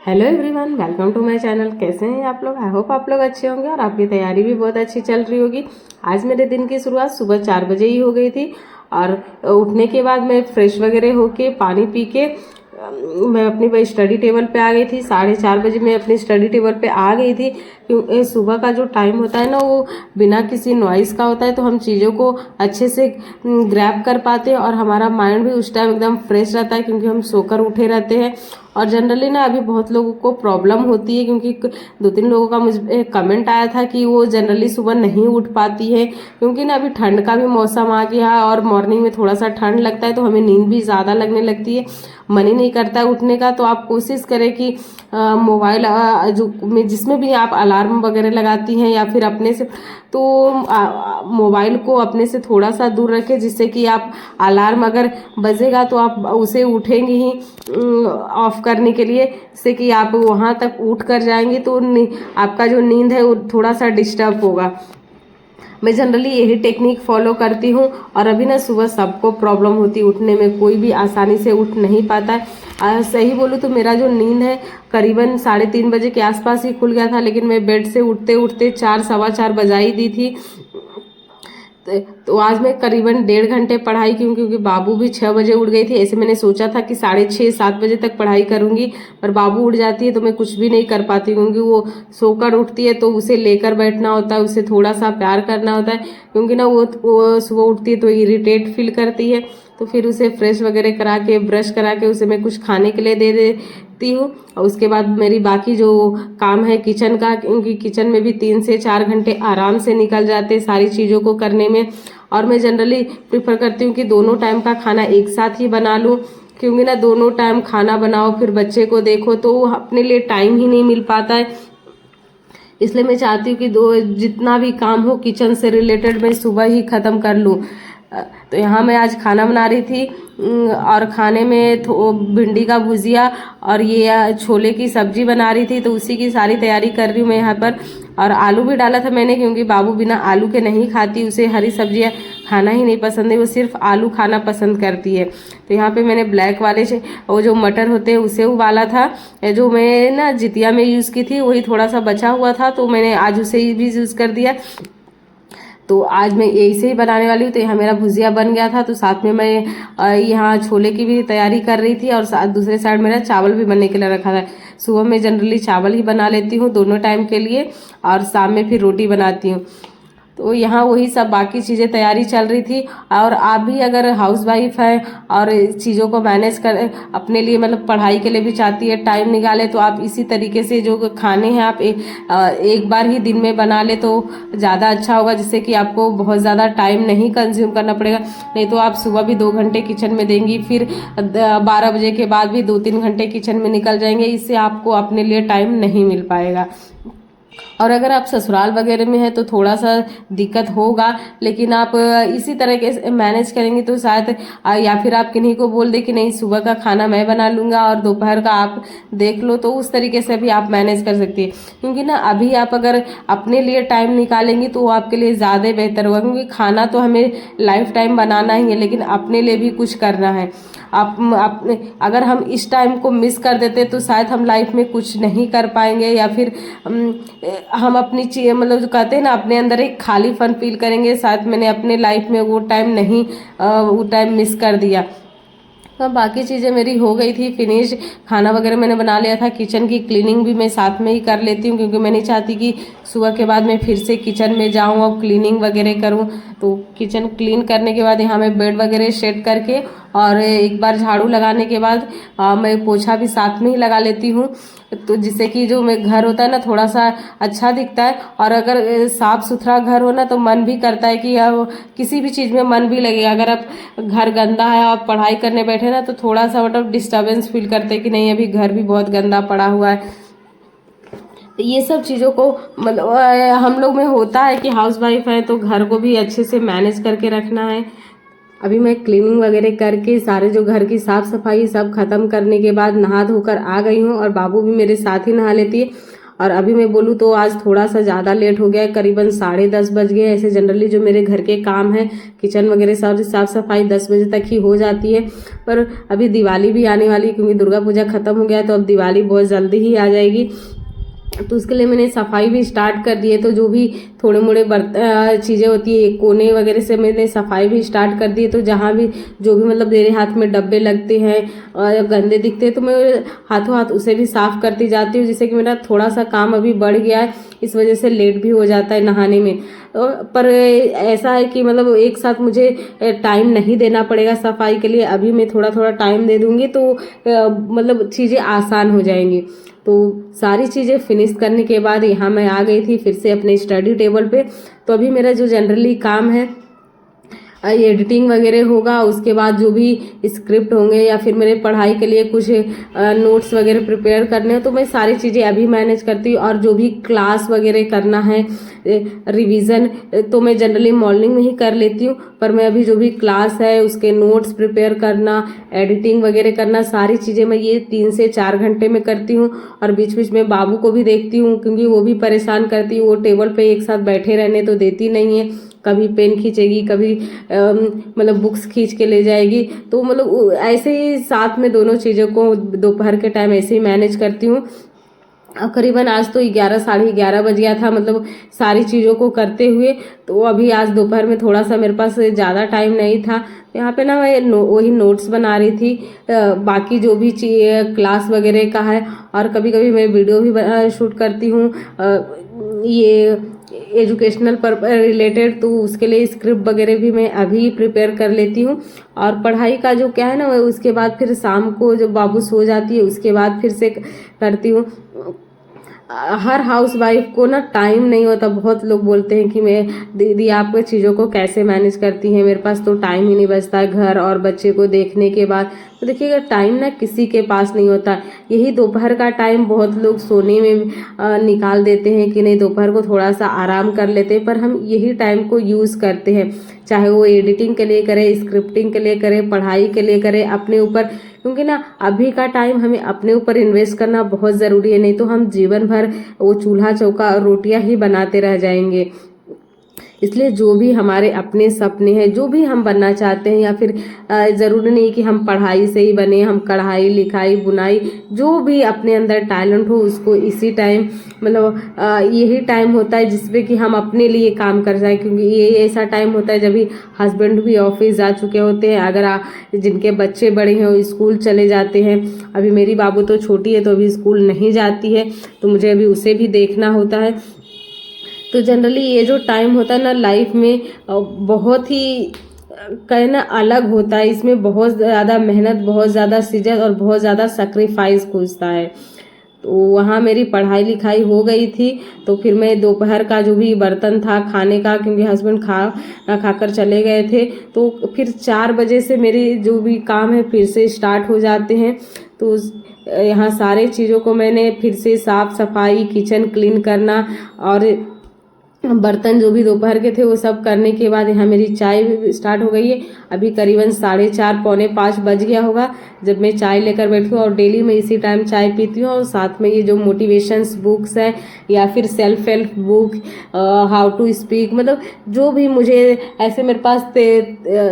Hello everyone, welcome to my channel. कैसे हैं आप लोग? आई होप आप लोग अच्छे होंगे और आपकी तैयारी भी बहुत अच्छी चल रही होगी। आज मेरे दिन की शुरुआत सुबह 4 बजे ही हो गई थी और उठने के बाद मैं फ्रेश वगैरह होके पानी पी के मैं अपनी स्टडी टेबल पे आ गई थी। 4:30 बजे मैं अपनी स्टडी टेबल पे आ गई थी। क्योंकि सुबह का जो टाइम होता है ना, वो बिना किसी नॉइज़ का होता है, तो हम चीज़ों को अच्छे से ग्रैब कर पाते हैं और हमारा माइंड भी उस टाइम एकदम फ्रेश रहता है, क्योंकि हम सोकर उठे रहते हैं। और जनरली ना अभी बहुत लोगों को प्रॉब्लम होती है, क्योंकि 2-3 लोगों का मुझे कमेंट आया था कि वो जनरली सुबह नहीं उठ पाती है, क्योंकि ना अभी ठंड का भी मौसम आ गया है और मॉर्निंग में थोड़ा सा ठंड लगता है तो हमें नींद भी ज़्यादा लगने लगती है, मन ही नहीं करता है उठने का। तो आप कोशिश करें कि मोबाइल जो में जिसमें भी आप अलार्म वगैरह लगाती हैं या फिर अपने से, तो मोबाइल को अपने से थोड़ा सा दूर रखें, जिससे कि आप अलार्म अगर बजेगा तो आप उसे उठेंगे ही ऑफ करने के लिए, जिससे कि आप वहाँ तक उठ कर जाएंगे तो आपका जो नींद है वो थोड़ा सा डिस्टर्ब होगा। मैं जनरली यही टेक्निक फॉलो करती हूँ। और अभी ना सुबह सबको प्रॉब्लम होती है उठने में, कोई भी आसानी से उठ नहीं पाता है। सही बोलूँ तो मेरा जो नींद है करीबन 3:30 बजे के आसपास ही खुल गया था, लेकिन मैं बेड से उठते उठते 4 सवा 4 बजा ही दी थी। तो आज मैं करीबन 1.5 घंटे पढ़ाई की, क्योंकि बाबू भी 6 बजे उठ गई थी। ऐसे मैंने सोचा था कि 6:30-7 बजे तक पढ़ाई करूंगी, पर बाबू उठ जाती है तो मैं कुछ भी नहीं कर पाती, क्योंकि वो सोकर उठती है तो उसे लेकर बैठना होता है, उसे थोड़ा सा प्यार करना होता है, क्योंकि ना वो सुबह उठती है तो इरिटेट फील करती है। तो फिर उसे फ्रेश वगैरह करा के ब्रश करा के उसे मैं कुछ खाने के लिए दे देती हूँ। और उसके बाद मेरी बाकी जो काम है किचन का, क्योंकि किचन में भी 3 से 4 घंटे आराम से निकल जाते हैं सारी चीज़ों को करने में। और मैं जनरली प्रिफर करती हूँ कि दोनों टाइम का खाना एक साथ ही बना लूँ, क्योंकि ना दोनों टाइम खाना बनाओ फिर बच्चे को देखो तो अपने लिए टाइम ही नहीं मिल पाता है। इसलिए मैं चाहती हूँ कि जितना भी काम हो किचन से रिलेटेड मैं सुबह ही ख़त्म कर लूँ। तो यहाँ मैं आज खाना बना रही थी और खाने में भिंडी का भुजिया और ये छोले की सब्जी बना रही थी, तो उसी की सारी तैयारी कर रही हूँ मैं यहाँ पर। और आलू भी डाला था मैंने, क्योंकि बाबू बिना आलू के नहीं खाती, उसे हरी सब्जियाँ खाना ही नहीं पसंद है, वो सिर्फ आलू खाना पसंद करती है। तो यहाँ पे मैंने ब्लैक वाले से वो जो मटर होते हैं उसे उबाला था, जो मैं ना जितिया में यूज़ की थी वही थोड़ा सा बचा हुआ था, तो मैंने आज उसे भी यूज़ कर दिया। तो आज मैं ऐसे ही बनाने वाली हूँ। तो यहाँ मेरा भुजिया बन गया था, तो साथ में मैं यहाँ छोले की भी तैयारी कर रही थी और साथ दूसरे साइड मेरा चावल भी बनने के लिए रखा था। सुबह में जनरली चावल ही बना लेती हूँ दोनों टाइम के लिए, और शाम में फिर रोटी बनाती हूँ। तो यहाँ वही सब बाकी चीज़ें तैयारी चल रही थी। और आप भी अगर हाउस वाइफ है और चीज़ों को मैनेज कर अपने लिए, मतलब पढ़ाई के लिए भी चाहती है टाइम निकाले, तो आप इसी तरीके से जो खाने हैं आप एक बार ही दिन में बना ले तो ज़्यादा अच्छा होगा, जिससे कि आपको बहुत ज़्यादा टाइम नहीं कंज्यूम करना पड़ेगा। नहीं तो आप सुबह भी 2 घंटे किचन में देंगी, फिर 12 बजे के बाद भी 2-3 घंटे किचन में निकल जाएंगे, इससे आपको अपने लिए टाइम नहीं मिल पाएगा। और अगर आप ससुराल वगैरह में हैं तो थोड़ा सा दिक्कत होगा, लेकिन आप इसी तरह के मैनेज करेंगे तो शायद या फिर आप किन्हीं को बोल दे कि नहीं सुबह का खाना मैं बना लूँगा और दोपहर का आप देख लो, तो उस तरीके से भी आप मैनेज कर सकती है। क्योंकि ना अभी आप अगर अपने लिए टाइम निकालेंगी तो वो आपके लिए ज़्यादा बेहतर होगा, क्योंकि खाना तो हमें लाइफ टाइम बनाना ही है, लेकिन अपने लिए भी कुछ करना है। आप अपने अगर हम इस टाइम को मिस कर देते तो शायद हम लाइफ में कुछ नहीं कर पाएंगे, या फिर हम अपनी चीज मतलब जो कहते हैं ना अपने अंदर एक खालीपन फील करेंगे, शायद मैंने अपने लाइफ में वो टाइम नहीं वो टाइम मिस कर दिया। तो बाकी चीज़ें मेरी हो गई थी फिनिश, खाना वगैरह मैंने बना लिया था। किचन की क्लीनिंग भी मैं साथ में ही कर लेती हूँ, क्योंकि मैं नहीं चाहती कि सुबह के बाद मैं फिर से किचन में जाऊँ और क्लीनिंग वगैरह करूँ। तो किचन क्लीन करने के बाद यहाँ मैं बेड वगैरह सेट करके और एक बार झाड़ू लगाने के बाद मैं पोछा भी साथ में ही लगा लेती हूँ, तो जिससे कि जो मैं घर होता है ना थोड़ा सा अच्छा दिखता है। और अगर साफ सुथरा घर हो ना तो मन भी करता है कि अब किसी भी चीज़ में मन भी लगेगा। अगर आप घर गंदा है और पढ़ाई करने बैठे ना तो थोड़ा सा मतलब डिस्टर्बेंस फील करते हैं कि नहीं अभी घर भी बहुत गंदा पड़ा हुआ है। ये सब चीज़ों को मतलब हम लोग में होता है कि हाउस वाइफ है तो घर को भी अच्छे से मैनेज करके रखना है। अभी मैं क्लीनिंग वगैरह करके सारे जो घर की साफ सफाई सब खत्म करने के बाद नहा धोकर आ गई हूँ, और बाबू भी मेरे साथ ही नहा लेती है। और अभी मैं बोलूँ तो आज थोड़ा सा ज़्यादा लेट हो गया है, करीबन 10:30 बज गए। ऐसे जनरली जो मेरे घर के काम है किचन वगैरह साफ सफाई 10 बजे तक ही हो जाती है, पर अभी दिवाली भी आने वाली है क्योंकि दुर्गा पूजा खत्म हो गया है, तो अब दिवाली बहुत जल्दी ही आ जाएगी। तो उसके लिए मैंने सफाई भी स्टार्ट कर दी है। तो जो भी थोड़े मोड़े चीज़ें होती है कोने वगैरह से मैंने सफाई भी स्टार्ट कर दी है। तो जहाँ भी जो भी मतलब मेरे हाथ में डब्बे लगते हैं और गंदे दिखते हैं तो मैं हाथों हाथ उसे भी साफ करती जाती हूँ, जिससे कि मेरा थोड़ा सा काम अभी बढ़ गया है, इस वजह से लेट भी हो जाता है नहाने में। पर ऐसा है कि मतलब एक साथ मुझे टाइम नहीं देना पड़ेगा सफाई के लिए, अभी मैं थोड़ा थोड़ा टाइम दे दूंगी तो मतलब चीज़ें आसान हो जाएंगी। तो सारी चीज़ें फिनिश करने के बाद यहाँ मैं आ गई थी फिर से अपने स्टडी टेबल पे। तो अभी मेरा जो जनरली काम है एडिटिंग वगैरह होगा, उसके बाद जो भी स्क्रिप्ट होंगे या फिर मेरे पढ़ाई के लिए कुछ नोट्स वगैरह प्रिपेयर करने हो तो मैं सारी चीज़ें अभी मैनेज करती हूँ। और जो भी क्लास वगैरह करना है रिवीजन तो मैं जनरली मॉर्निंग में ही कर लेती हूँ, पर मैं अभी जो भी क्लास है उसके नोट्स प्रिपेयर करना, एडिटिंग वगैरह करना, सारी चीज़ें मैं ये 3 से 4 घंटे में करती हूँ। और बीच बीच में बाबू को भी देखती हूँ क्योंकि वो भी परेशान करती है, वो टेबल पे एक साथ बैठे रहने तो देती नहीं है, कभी पेन खींचेगी, कभी मतलब बुक्स खींच के ले जाएगी। तो मतलब ऐसे ही साथ में दोनों चीज़ों को दोपहर के टाइम ऐसे ही मैनेज करती हूँ। करीबन आज तो 11 साढ़े 11 बज गया था मतलब सारी चीज़ों को करते हुए। तो अभी आज दोपहर में थोड़ा सा मेरे पास ज़्यादा टाइम नहीं था, यहाँ पे ना मैं वही नोट्स बना रही थी, बाकी जो भी क्लास वगैरह का है। और कभी कभी मैं वीडियो भी शूट करती हूँ ये एजुकेशनल पर रिलेटेड, तो उसके लिए स्क्रिप्ट वगैरह भी मैं अभी प्रिपेयर कर लेती हूँ। और पढ़ाई का जो क्या है ना उसके बाद फिर शाम को जब बाबू सो जाती है उसके बाद फिर से करती हूँ। हर हाउस वाइफ को ना टाइम नहीं होता। बहुत लोग बोलते हैं कि मैं दीदी आप चीज़ों को कैसे मैनेज करती हैं, मेरे पास तो टाइम ही नहीं बचता है घर और बच्चे को देखने के बाद। तो देखिएगा टाइम ना किसी के पास नहीं होता। यही दोपहर का टाइम बहुत लोग सोने में निकाल देते हैं कि नहीं दोपहर को थोड़ा सा आराम कर लेते हैं, पर हम यही टाइम को यूज़ करते हैं, चाहे वो एडिटिंग के लिए करें, स्क्रिप्टिंग के लिए करें, पढ़ाई के लिए करें, अपने ऊपर। क्योंकि ना अभी का टाइम हमें अपने ऊपर इन्वेस्ट करना बहुत ज़रूरी है, नहीं तो हम जीवन भर वो चूल्हा चौका और रोटियां ही बनाते रह जाएंगे। इसलिए जो भी हमारे अपने सपने हैं, जो भी हम बनना चाहते हैं, या फिर ज़रूरी नहीं कि हम पढ़ाई से ही बने, हम कढ़ाई लिखाई बुनाई जो भी अपने अंदर टैलेंट हो उसको इसी टाइम मतलब यही टाइम होता है जिसमें कि हम अपने लिए काम कर जाए। क्योंकि ये ऐसा टाइम होता है जब भी हस्बैंड भी ऑफिस जा चुके होते हैं, अगर जिनके बच्चे बड़े हैं वो स्कूल चले जाते हैं। अभी मेरी बाबू तो छोटी है तो अभी स्कूल नहीं जाती है, तो मुझे अभी उसे भी देखना होता है। तो जनरली ये जो टाइम होता है ना लाइफ में बहुत ही कहना अलग होता है। इसमें बहुत ज़्यादा मेहनत, बहुत ज़्यादा शिद्दत और बहुत ज़्यादा सेक्रीफाइस खोजता है। तो वहाँ मेरी पढ़ाई लिखाई हो गई थी। तो फिर मैं दोपहर का जो भी बर्तन था खाने का, क्योंकि हस्बैंड खाकर चले गए थे, तो फिर 4 बजे से मेरी जो भी काम है फिर से स्टार्ट हो जाते हैं। तो यहाँ सारे चीज़ों को मैंने फिर से साफ सफाई, किचन क्लीन करना और बर्तन जो भी दोपहर के थे वो सब करने के बाद यहाँ मेरी चाय भी स्टार्ट हो गई है। अभी करीबन 4:30 पौने 5 बज गया होगा जब मैं चाय लेकर बैठी हूँ। और डेली मैं इसी टाइम चाय पीती हूँ। और साथ में ये जो मोटिवेशंस बुक्स है या फिर self help book, how to speak, मतलब जो भी मुझे ऐसे मेरे पास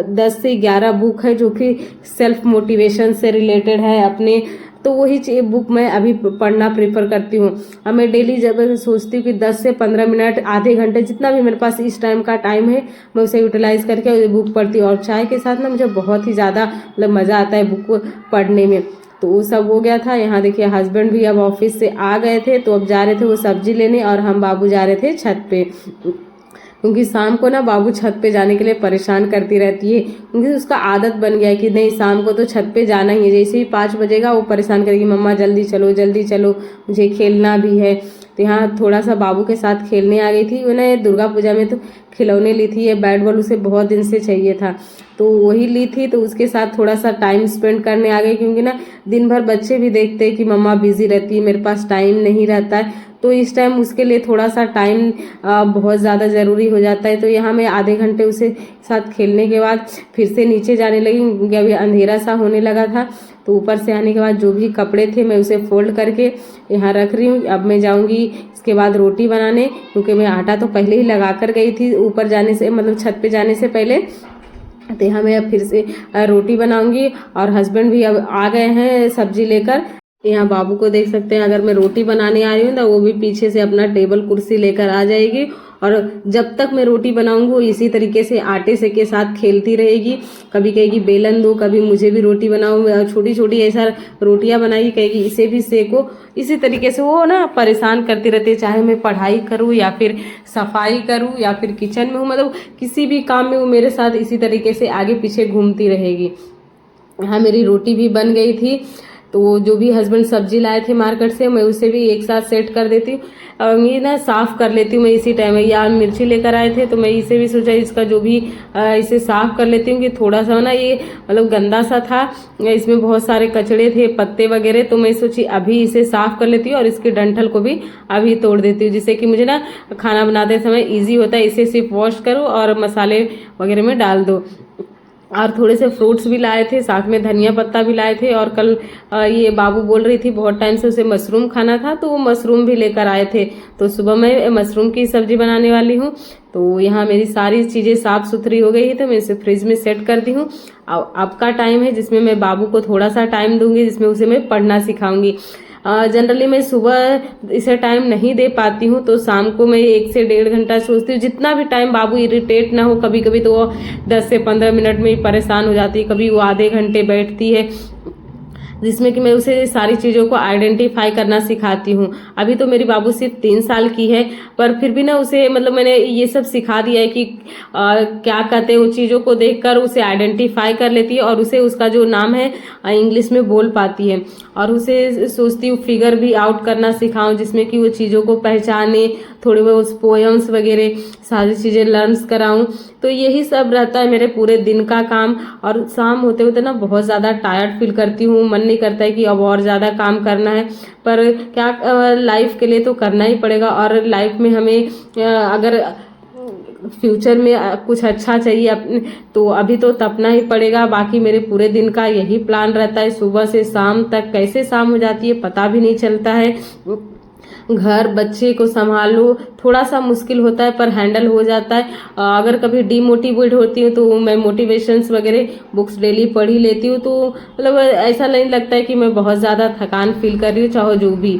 10 से 11 बुक है जो कि सेल्फ मोटिवेशन से रिलेटेड है अपने। तो वही बुक मैं अभी पढ़ना प्रेफर करती हूँ। अब मैं डेली जब सोचती हूँ कि 10 से 15 मिनट, आधे घंटे, जितना भी मेरे पास इस टाइम का टाइम है मैं उसे यूटिलाइज करके बुक पढ़ती हूँ। और चाय के साथ ना मुझे बहुत ही ज़्यादा मतलब मज़ा आता है बुक पढ़ने में। तो वो सब हो गया था। यहाँ देखिए हस्बैंड भी अब ऑफिस से आ गए थे, तो अब जा रहे थे वो सब्जी लेने और हम बाबू जा रहे थे छत पे। क्योंकि शाम को ना बाबू छत पे जाने के लिए परेशान करती रहती है, क्योंकि उसका आदत बन गया है कि नहीं शाम को तो छत पे जाना ही है। जैसे ही 5 बजेगा वो परेशान करेगी, मम्मा जल्दी चलो मुझे खेलना भी है। तो यहाँ थोड़ा सा बाबू के साथ खेलने आ गई थी। मैंने दुर्गा पूजा में तो खिलौने ली थी, ये बैट बॉल उसे बहुत दिन से चाहिए था तो वही ली थी। तो उसके साथ थोड़ा सा टाइम स्पेंड करने आ गई, क्योंकि ना दिन भर बच्चे भी देखते हैं कि मम्मा बिजी रहती है, मेरे पास टाइम नहीं रहता है। तो इस टाइम उसके लिए थोड़ा सा टाइम बहुत ज़्यादा ज़रूरी हो जाता है। तो यहाँ मैं आधे घंटे उसे साथ खेलने के बाद फिर से नीचे जाने लगी, क्योंकि अभी अंधेरा सा होने लगा था। तो ऊपर से आने के बाद जो भी कपड़े थे मैं उसे फोल्ड करके यहाँ रख रही हूँ। अब मैं जाऊँगी इसके बाद रोटी बनाने, क्योंकि मैं आटा तो पहले ही लगा कर गई थी ऊपर जाने से, मतलब छत पे जाने से पहले। तो यहाँ मैं अब फिर से रोटी बनाऊंगी और हस्बैंड भी अब आ गए हैं सब्जी लेकर। यहाँ बाबू को देख सकते हैं, अगर मैं रोटी बनाने आ रही हूँ तो वो भी पीछे से अपना टेबल कुर्सी लेकर आ जाएगी और जब तक मैं रोटी बनाऊंगी वो इसी तरीके से आटे से के साथ खेलती रहेगी। कभी कहेगी बेलन दो, कभी मुझे भी रोटी बनाओ, छोटी छोटी ऐसा रोटियां बनाई, कहेगी इसे भी सेको। इसी तरीके से वो ना परेशान करती रहती है, चाहे मैं पढ़ाई करूँ या फिर सफाई करूँ या फिर किचन में हूँ, मतलब किसी भी काम में वो मेरे साथ इसी तरीके से आगे पीछे घूमती रहेगी। यहाँ मेरी रोटी भी बन गई थी, तो जो भी हस्बैंड सब्जी लाए थे मार्केट से मैं उसे भी एक साथ सेट कर देती हूँ। और ये ना साफ कर लेती हूँ मैं इसी टाइम में। या मिर्ची लेकर आए थे तो मैं इसे भी सोचा इसका जो भी इसे साफ कर लेती हूँ कि थोड़ा सा ना ये मतलब गंदा सा था, इसमें बहुत सारे कचड़े थे पत्ते वगैरह, तो मैं सोची अभी इसे साफ कर लेती हूँ और इसके डंठल को भी अभी तोड़ देती हूँ, जिससे कि मुझे ना खाना बनाते समय ईजी होता है। इसे सिर्फ वॉश करो और मसाले वगैरह में डाल दो। और थोड़े से फ्रूट्स भी लाए थे, साथ में धनिया पत्ता भी लाए थे। और कल ये बाबू बोल रही थी बहुत टाइम से उसे मशरूम खाना था, तो वो मशरूम भी लेकर आए थे। तो सुबह मैं मशरूम की सब्जी बनाने वाली हूँ। तो यहाँ मेरी सारी चीज़ें साफ सुथरी हो गई है, तो मैं इसे फ्रिज में सेट कर दी हूँ। अब का टाइम है जिसमें मैं बाबू को थोड़ा सा टाइम दूंगी, जिसमें उसे मैं पढ़ना सिखाऊंगी। जनरली मैं सुबह इसे टाइम नहीं दे पाती हूँ, तो शाम को मैं 1 से 1.5 घंटा सोचती हूँ, जितना भी टाइम बाबू इरिटेट ना हो। कभी कभी तो वो 10 से 15 मिनट में ही परेशान हो जाती है, कभी वो आधे घंटे बैठती है, जिसमें कि मैं उसे सारी चीज़ों को आइडेंटिफाई करना सिखाती हूँ। अभी तो मेरी बाबू सिर्फ 3 साल की है, पर फिर भी ना उसे मतलब मैंने ये सब सिखा दिया है कि क्या कहते हैं, उन चीज़ों को देखकर उसे आइडेंटिफाई कर लेती है और उसे उसका जो नाम है इंग्लिश में बोल पाती है। और उसे सोचती हूँ फिगर भी आउट करना सिखाऊं, जिसमें कि वो चीज़ों को पहचाने, थोड़े बहुत पोएम्स वगैरह सारी चीज़ें लर्न कराऊं। तो यही सब रहता है मेरे पूरे दिन का काम। और शाम होते होते ना बहुत ज़्यादा टायर्ड फील करती हूँ, मन नहीं करता है कि अब और ज़्यादा काम करना है, पर क्या लाइफ के लिए तो करना ही पड़ेगा। और लाइफ में हमें अगर फ्यूचर में कुछ अच्छा चाहिए तो अभी तो तपना ही पड़ेगा। बाकी मेरे पूरे दिन का यही प्लान रहता है, सुबह से शाम तक कैसे शाम हो जाती है पता भी नहीं चलता है। घर बच्चे को संभालो, थोड़ा सा मुश्किल होता है पर हैंडल हो जाता है। अगर कभी डीमोटिवेट होती हूँ तो मैं मोटिवेशंस वगैरह बुक्स डेली पढ़ ही लेती हूँ, तो मतलब ऐसा नहीं लगता है कि मैं बहुत ज़्यादा थकान फील कर रही हूँ, चाहे जो भी।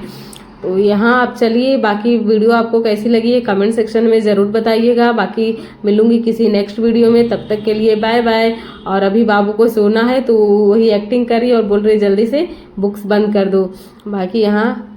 तो यहाँ आप चलिए, बाकी वीडियो आपको कैसी लगी है कमेंट सेक्शन में ज़रूर बताइएगा। बाकी मिलूंगी किसी नेक्स्ट वीडियो में, तब तक के लिए बाय बाय। और अभी बाबू को सोना है तो वही एक्टिंग कर रही है और बोल रही जल्दी से बुक्स बंद कर दो। बाकी यहाँ